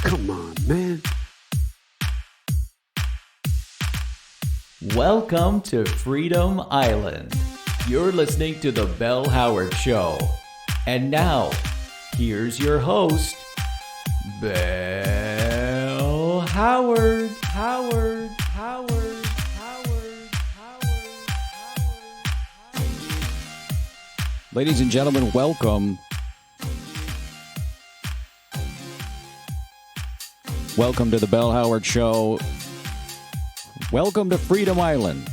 Come on, man. Welcome to Freedom Island. You're listening to The Bell Howard Show. And now, here's your host, Bell Howard. Ladies and gentlemen, welcome. Welcome to the Bell Howard Show. Welcome to Freedom Island,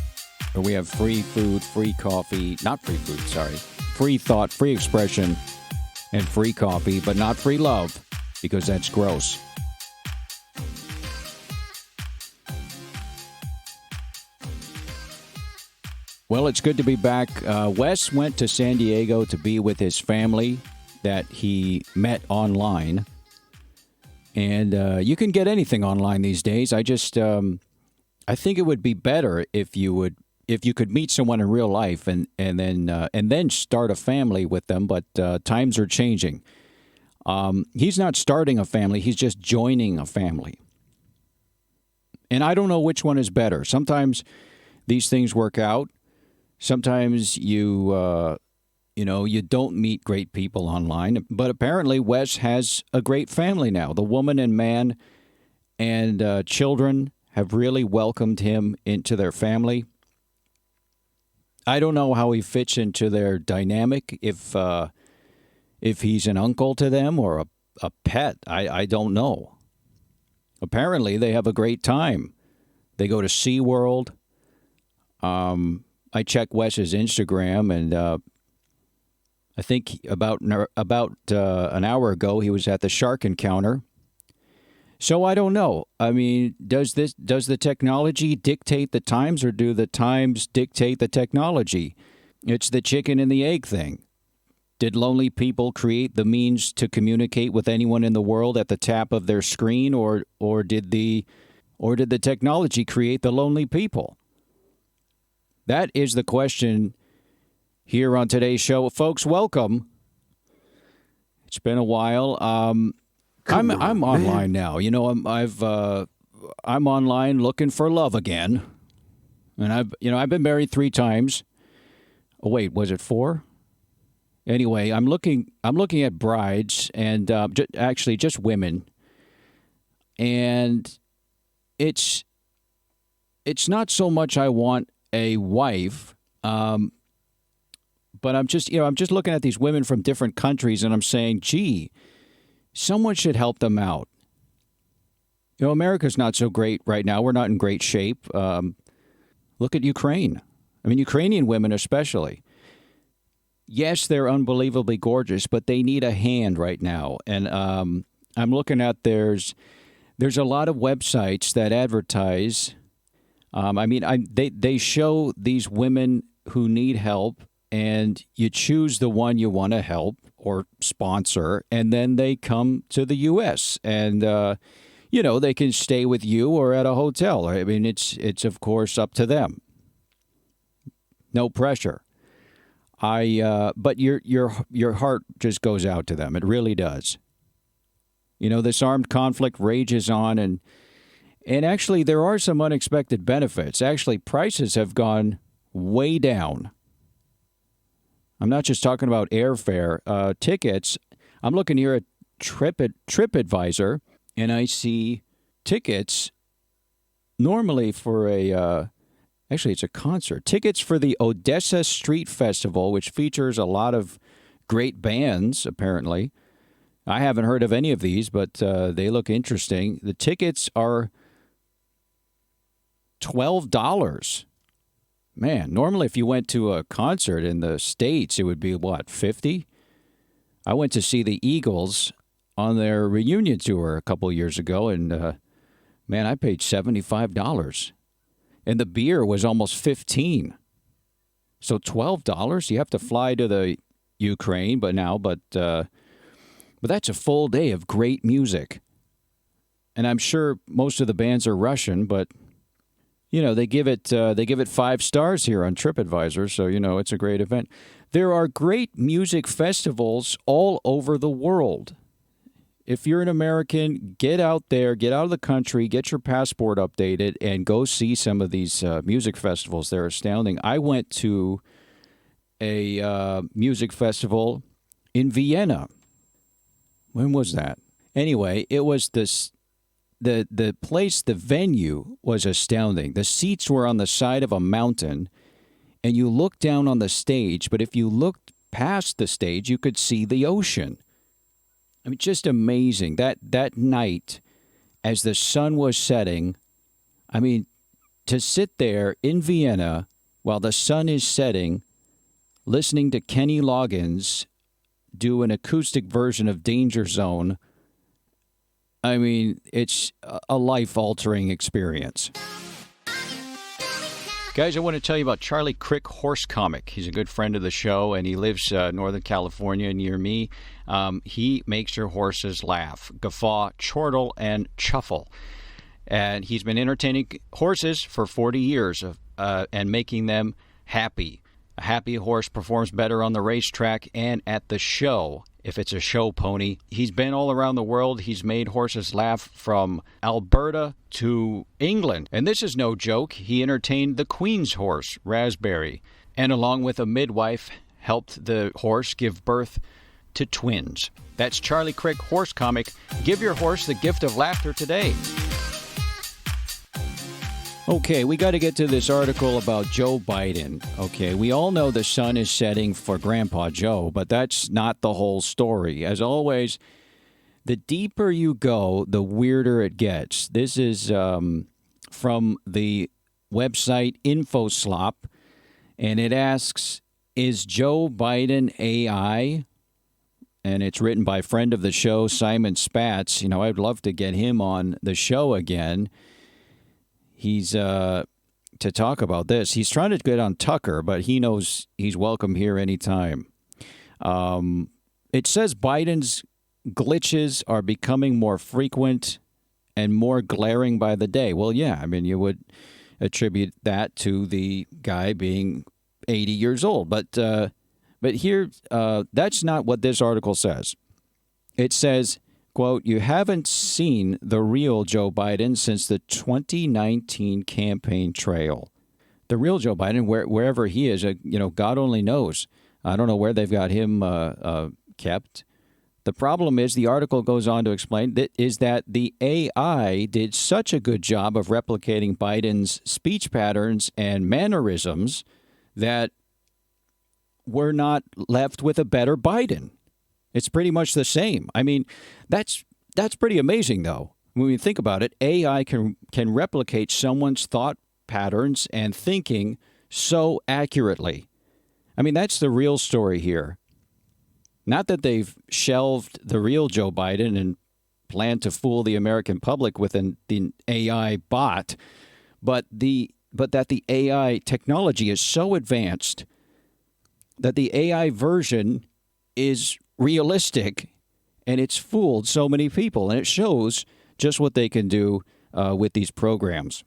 where we have free food, free coffee, not free food, sorry, free thought, free expression, and free coffee, but not free love, because that's gross. Well, it's good to be back. Wes went to San Diego to be with his family that he met online. And you can get anything online these days. I think it would be better if you could meet someone in real life and then start a family with them. But times are changing. He's not starting a family. He's just joining a family. And I don't know which one is better. Sometimes these things work out. Sometimes you don't meet great people online. But apparently Wes has a great family now. The woman and man and children have really welcomed him into their family. I don't know how he fits into their dynamic, if he's an uncle to them or a pet. I don't know. Apparently they have a great time. They go to SeaWorld. I checked Wes's Instagram, and I think about an hour ago he was at the shark encounter. So I don't know. I mean, does the technology dictate the times, or do the times dictate the technology? It's the chicken and the egg thing. Did lonely people create the means to communicate with anyone in the world at the tap of their screen, or did the technology create the lonely people? That is the question here on today's show. Folks, welcome. It's been a while. I'm online now. You know, I'm online looking for love again. And I've been married 3 times. Oh wait, was it 4? Anyway, I'm looking at brides and actually just women. And it's not so much I want a wife, but I'm just looking at these women from different countries, and I'm saying, gee, someone should help them out. You know, America's not so great right now. We're not in great shape. Look at Ukraine. I mean, Ukrainian women especially. Yes, they're unbelievably gorgeous, but they need a hand right now. And I'm looking at there's a lot of websites that advertise. They show these women who need help, and you choose the one you want to help or sponsor, and then they come to the U.S. and they can stay with you or at a hotel. I mean, it's of course up to them. No pressure. But your heart just goes out to them. It really does. You know, this armed conflict rages on, and actually, there are some unexpected benefits. Actually, prices have gone way down. I'm not just talking about airfare. Tickets, I'm looking here at TripAdvisor, and I see tickets normally for it's a concert. Tickets for the Odessa Street Festival, which features a lot of great bands, apparently. I haven't heard of any of these, but they look interesting. The tickets are $12. Man, normally if you went to a concert in the States, it would be, what, $50? I went to see the Eagles on their reunion tour a couple of years ago, and, man, I paid $75. And the beer was almost $15. So $12, you have to fly to the Ukraine, but that's a full day of great music. And I'm sure most of the bands are Russian, but they give it 5 stars here on TripAdvisor, so it's a great event. There are great music festivals all over the world. If you're an American, get out there, get out of the country, get your passport updated, and go see some of these music festivals. They're astounding. I went to a music festival in Vienna. When was that? Anyway, it was the place, the venue was astounding. The seats were on the side of a mountain, and you looked down on the stage, but if you looked past the stage, you could see the ocean. I mean, just amazing. That night, as the sun was setting, I mean, to sit there in Vienna while the sun is setting, listening to Kenny Loggins do an acoustic version of Danger Zone, I mean, it's a life-altering experience. Guys, I want to tell you about Charlie Crick Horse Comic. He's a good friend of the show, and he lives Northern California near me. He makes your horses laugh, guffaw, chortle, and chuffle. And he's been entertaining horses for 40 years and making them happy. A happy horse performs better on the racetrack and at the show, if it's a show pony. He's been all around the world. He's made horses laugh from Alberta to England. And this is no joke. He entertained the Queen's horse, Raspberry, and along with a midwife, helped the horse give birth to twins. That's Charlie Crick Horse Comic. Give your horse the gift of laughter today. Okay, we got to get to this article about Joe Biden. Okay, we all know the sun is setting for Grandpa Joe, but that's not the whole story. As always, the deeper you go, the weirder it gets. This is from the website InfoSlop, and it asks, is Joe Biden AI? And it's written by friend of the show, Simon Spatz. You know, I'd love to get him on the show again. He's to talk about this. He's trying to get on Tucker, but he knows he's welcome here anytime. It says Biden's glitches are becoming more frequent and more glaring by the day. Well, yeah, I mean, you would attribute that to the guy being 80 years old. But here, that's not what this article says. It says, quote, you haven't seen the real Joe Biden since the 2019 campaign trail. The real Joe Biden, wherever he is, God only knows. I don't know where they've got him kept. The problem is, the article goes on to explain, that the AI did such a good job of replicating Biden's speech patterns and mannerisms that we're not left with a better Biden. It's pretty much the same. I mean, that's pretty amazing, though. When you think about it, AI can replicate someone's thought patterns and thinking so accurately. I mean, that's the real story here. Not that they've shelved the real Joe Biden and plan to fool the American public with the AI bot, but that the AI technology is so advanced that the AI version is realistic, and it's fooled so many people, and it shows just what they can do with these programs.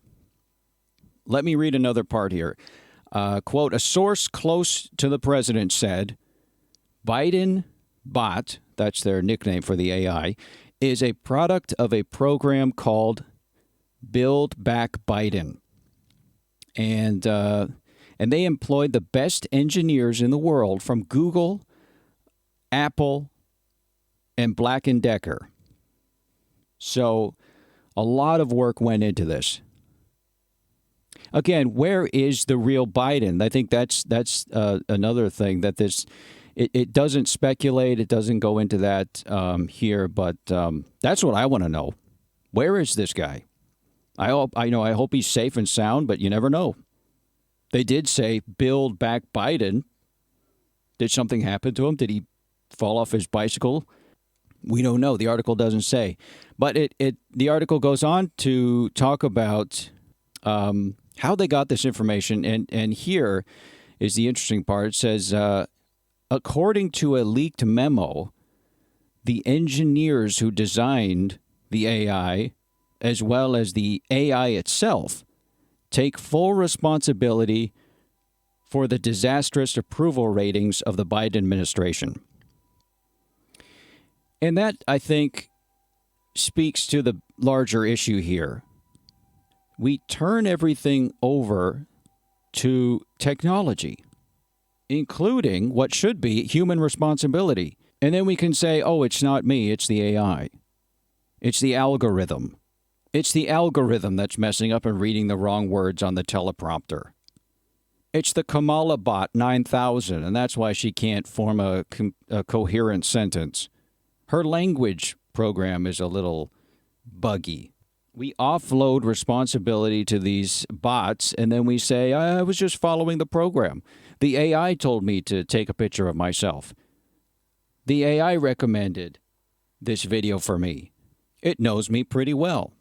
Let me read another part here. Quote, a source close to the president said, Biden bot, that's their nickname for the AI, is a product of a program called Build Back Biden. And they employed the best engineers in the world from Google, Apple, and Black & Decker. So a lot of work went into this. Again, where is the real Biden? I think that's another thing that it doesn't speculate. It doesn't go into that here, but that's what I want to know. Where is this guy? I hope he's safe and sound, but you never know. They did say build back Biden. Did something happen to him? Did he fall off his bicycle? We don't know. The article doesn't say. But the article goes on to talk about how they got this information. And here is the interesting part. It says, according to a leaked memo, the engineers who designed the AI, as well as the AI itself, take full responsibility for the disastrous approval ratings of the Biden administration. And that, I think, speaks to the larger issue here. We turn everything over to technology, including what should be human responsibility. And then we can say, oh, it's not me, it's the AI. It's the algorithm. It's the algorithm that's messing up and reading the wrong words on the teleprompter. It's the Kamala bot 9000, and that's why she can't form a coherent sentence. Her language program is a little buggy. We offload responsibility to these bots, and then we say, I was just following the program. The AI told me to take a picture of myself. The AI recommended this video for me. It knows me pretty well.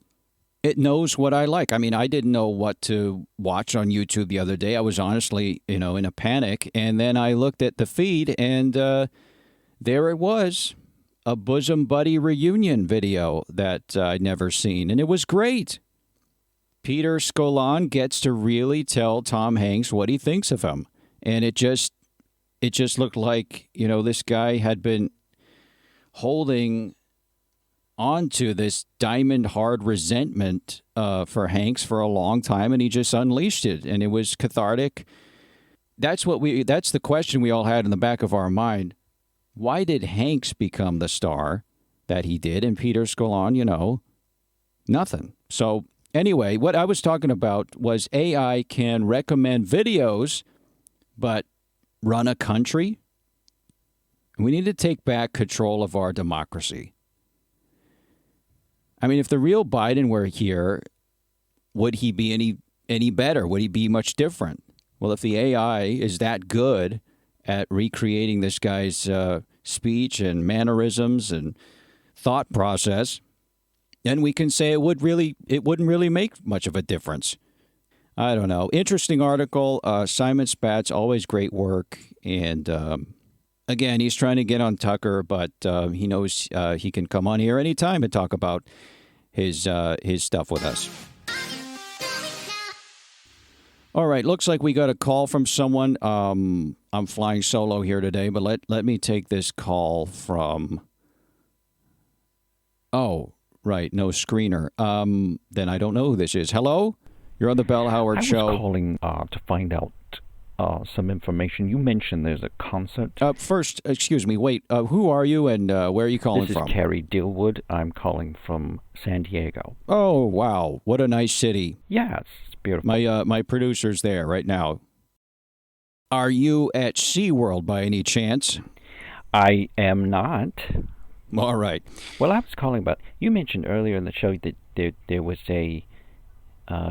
It knows what I like. I mean, I didn't know what to watch on YouTube the other day. I was honestly, in a panic. And then I looked at the feed, and there it was. A bosom buddy reunion video that I'd never seen. And it was great. Peter Scolon gets to really tell Tom Hanks what he thinks of him. And it just looked like, this guy had been holding onto this diamond hard resentment for Hanks for a long time, and he just unleashed it, and it was cathartic. That's the question we all had in the back of our mind. Why did Hanks become the star that he did, and Peter Scolon, nothing. So anyway, what I was talking about was AI can recommend videos, but run a country? We need to take back control of our democracy. I mean, if the real Biden were here, would he be any better? Would he be much different? Well, if the AI is that good at recreating this guy's speech and mannerisms and thought process, then we can say it wouldn't really make much of a difference. I don't know. Interesting article. Simon Spatz, always great work. And again, he's trying to get on Tucker, but he knows he can come on here anytime and talk about his stuff with us. All right, looks like we got a call from someone. I'm flying solo here today, but let me take this call from... Oh, right, no screener. Then I don't know who this is. Hello? You're on the Bell Howard Show. I was calling to find out some information. You mentioned there's a concert. First, excuse me, wait. Who are you and where are you calling from? This is Terry Dillwood. I'm calling from San Diego. Oh, wow. What a nice city. Yeah, it's beautiful. My producer's there right now. Are you at SeaWorld by any chance? I am not. All right. Well, I was calling about... You mentioned earlier in the show that there was a...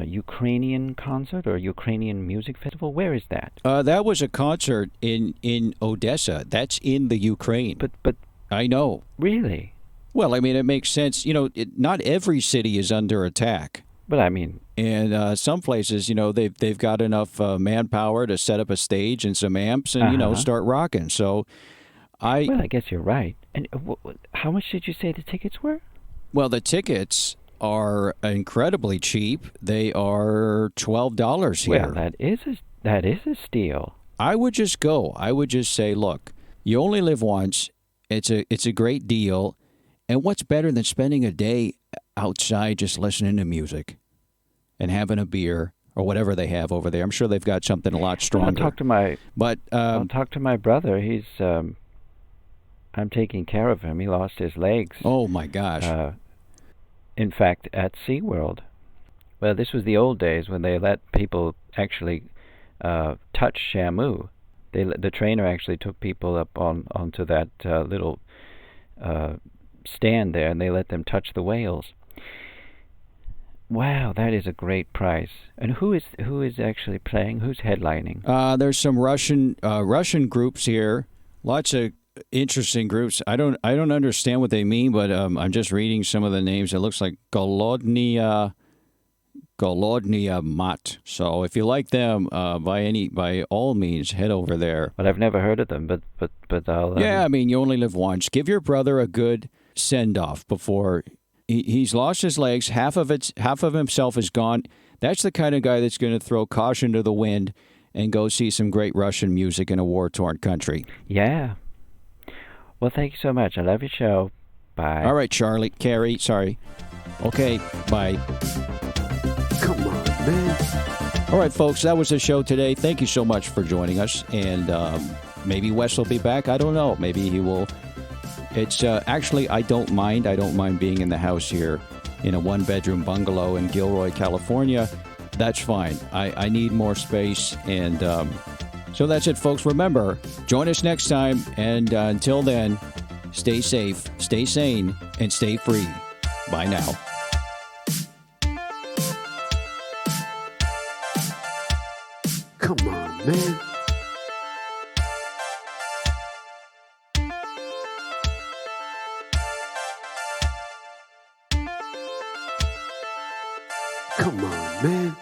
Ukrainian concert or Ukrainian music festival? Where is that? That was a concert in Odessa. That's in the Ukraine. But I know. Really? Well, I mean, it makes sense. Not every city is under attack. But I mean... And some places, they've got enough manpower to set up a stage and some amps and, start rocking. So Well, I guess you're right. And how much did you say the tickets were? Well, the tickets are incredibly cheap. They are $12 here. Well, that is a steal. I would just go. I would just say, look, you only live once. It's a great deal. And what's better than spending a day outside just listening to music and having a beer or whatever they have over there? I'm sure they've got something a lot stronger. I'll talk to my brother. He's I'm taking care of him. He lost his legs. Oh my gosh. In fact, at SeaWorld. Well, this was the old days when they let people actually touch Shamu. The trainer actually took people up onto that little stand there, and they let them touch the whales. Wow, that is a great price. And who is actually playing? Who's headlining? There's some Russian groups here. Lots of interesting groups. I don't understand what they mean, but I'm just reading some of the names. It looks like Golodnia Mat. So if you like them, by all means, head over there. Well, I've never heard of them, but I'll. Yeah, I mean, you only live once. Give your brother a good send off before he's lost his legs. Half of himself is gone. That's the kind of guy that's going to throw caution to the wind and go see some great Russian music in a war-torn country. Yeah. Well, thank you so much. I love your show. Bye. All right, Carrie, sorry. Okay, bye. Come on, man. All right, folks, that was the show today. Thank you so much for joining us. And maybe Wes will be back. I don't know. Maybe he will. It's actually, I don't mind. I don't mind being in the house here in a one-bedroom bungalow in Gilroy, California. That's fine. I need more space. And so that's it, folks. Remember, join us next time. And until then, stay safe, stay sane, and stay free. Bye now. Come on, man. Come on, man.